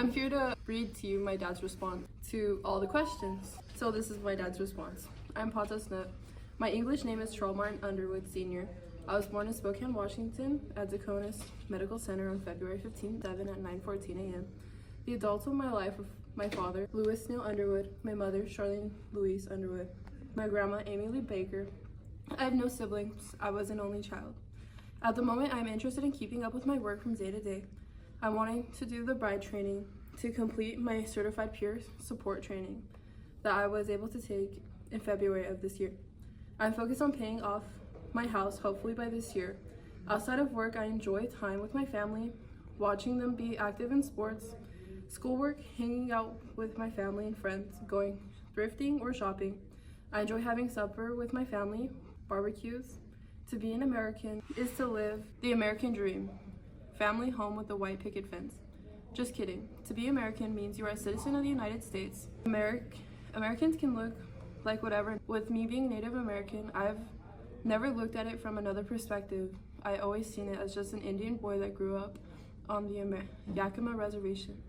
I'm here to read to you my dad's response to all the questions. So this is my dad's response. I'm Pata Snip. My English name is Charles Martin Underwood Sr. I was born in Spokane, Washington at Deaconess Medical Center on February 15, 7 at 9:14 a.m. The adults of my life were my father, Louis Neal Underwood, my mother, Charlene Louise Underwood, my grandma, Amy Lee Baker. I have no siblings. I was an only child. At the moment, I'm interested in keeping up with my work from day to day. I'm wanting to do the bride training to complete my certified peer support training that I was able to take in February of this year. I'm focused on paying off my house, hopefully by this year. Outside of work, I enjoy time with my family, watching them be active in sports, schoolwork, hanging out with my family and friends, going thrifting or shopping. I enjoy having supper with my family, barbecues. To be an American is to live the American dream. Family home with a white picket fence. Just kidding. To be American means you are a citizen of the United States. Americans can look like whatever. With me being Native American, I've never looked at it from another perspective. I always seen it as just an Indian boy that grew up on the Yakima reservation.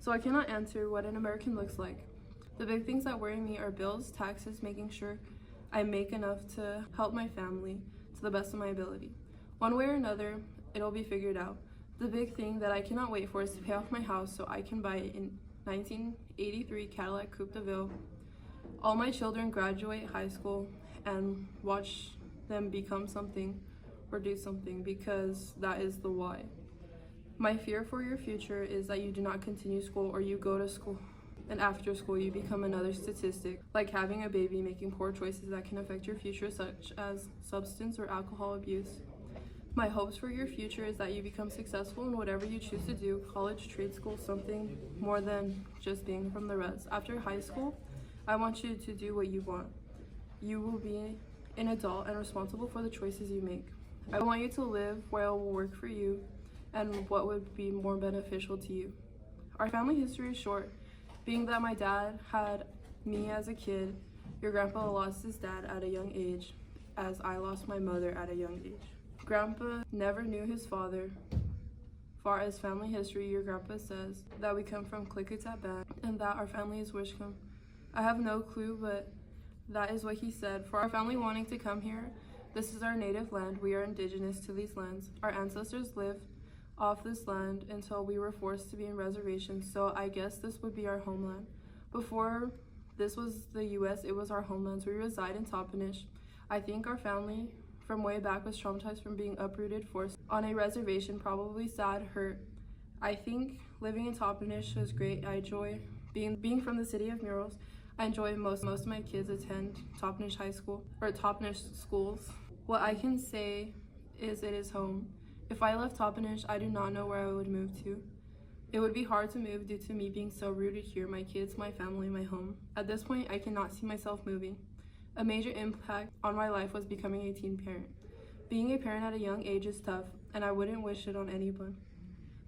So I cannot answer what an American looks like. The big things that worry me are bills, taxes, making sure I make enough to help my family to the best of my ability. One way or another, it'll be figured out. The big thing that I cannot wait for is to pay off my house so I can buy it in 1983 Cadillac Coupe de Ville. All my children graduate high school and watch them become something or do something, because that is the why. My fear for your future is that you do not continue school, or you go to school and after school you become another statistic, like having a baby, making poor choices that can affect your future, such as substance or alcohol abuse. My hopes for your future is that you become successful in whatever you choose to do, college, trade school, something more than just being from the res. After high school, I want you to do what you want. You will be an adult and responsible for the choices you make. I want you to live where it will work for you and what would be more beneficial to you. Our family history is short, being that my dad had me as a kid. Your grandpa lost his dad at a young age, as I lost my mother at a young age. Grandpa never knew his father. Far as family history, your grandpa says that we come from Klickitat Band and that our family is Wishkam. I have no clue, but that is what he said. For our family wanting to come here, this is our native land. We are indigenous to these lands. Our ancestors lived off this land until we were forced to be in reservations, so I guess this would be our homeland. Before this was the U.S., it was our homeland. So we reside in Toppenish. I think our family from way back was traumatized from being uprooted, forced on a reservation, probably sad, hurt. I think living in Toppenish was great. I enjoy being from the city of murals. I enjoy most of my kids attend Toppenish High School or Toppenish schools. What I can say is it is home. If I left Toppenish, I do not know where I would move to. It would be hard to move due to me being so rooted here, my kids, my family, my home. At this point, I cannot see myself moving. A major impact on my life was becoming a teen parent. Being a parent at a young age is tough, and I wouldn't wish it on anyone.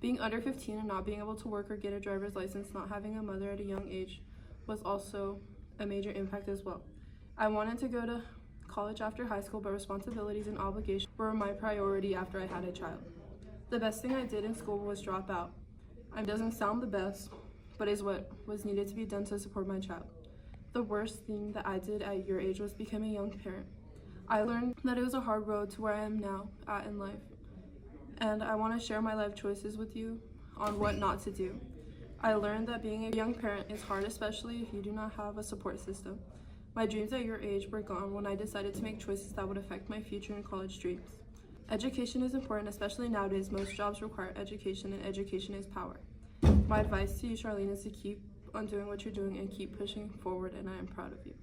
Being under 15 and not being able to work or get a driver's license, not having a mother at a young age, was also a major impact as well. I wanted to go to college after high school, but responsibilities and obligations were my priority after I had a child. The best thing I did in school was drop out. It doesn't sound the best, but is what was needed to be done to support my child. The worst thing that I did at your age was become a young parent. I learned that it was a hard road to where I am now at in life, and I want to share my life choices with you on what not to do. I learned that being a young parent is hard, especially if you do not have a support system. My dreams at your age were gone when I decided to make choices that would affect my future and college dreams. Education is important, especially nowadays. Most jobs require education, and education is power. My advice to you, Charlene, is to keep on doing what you're doing and keep pushing forward, and I am proud of you.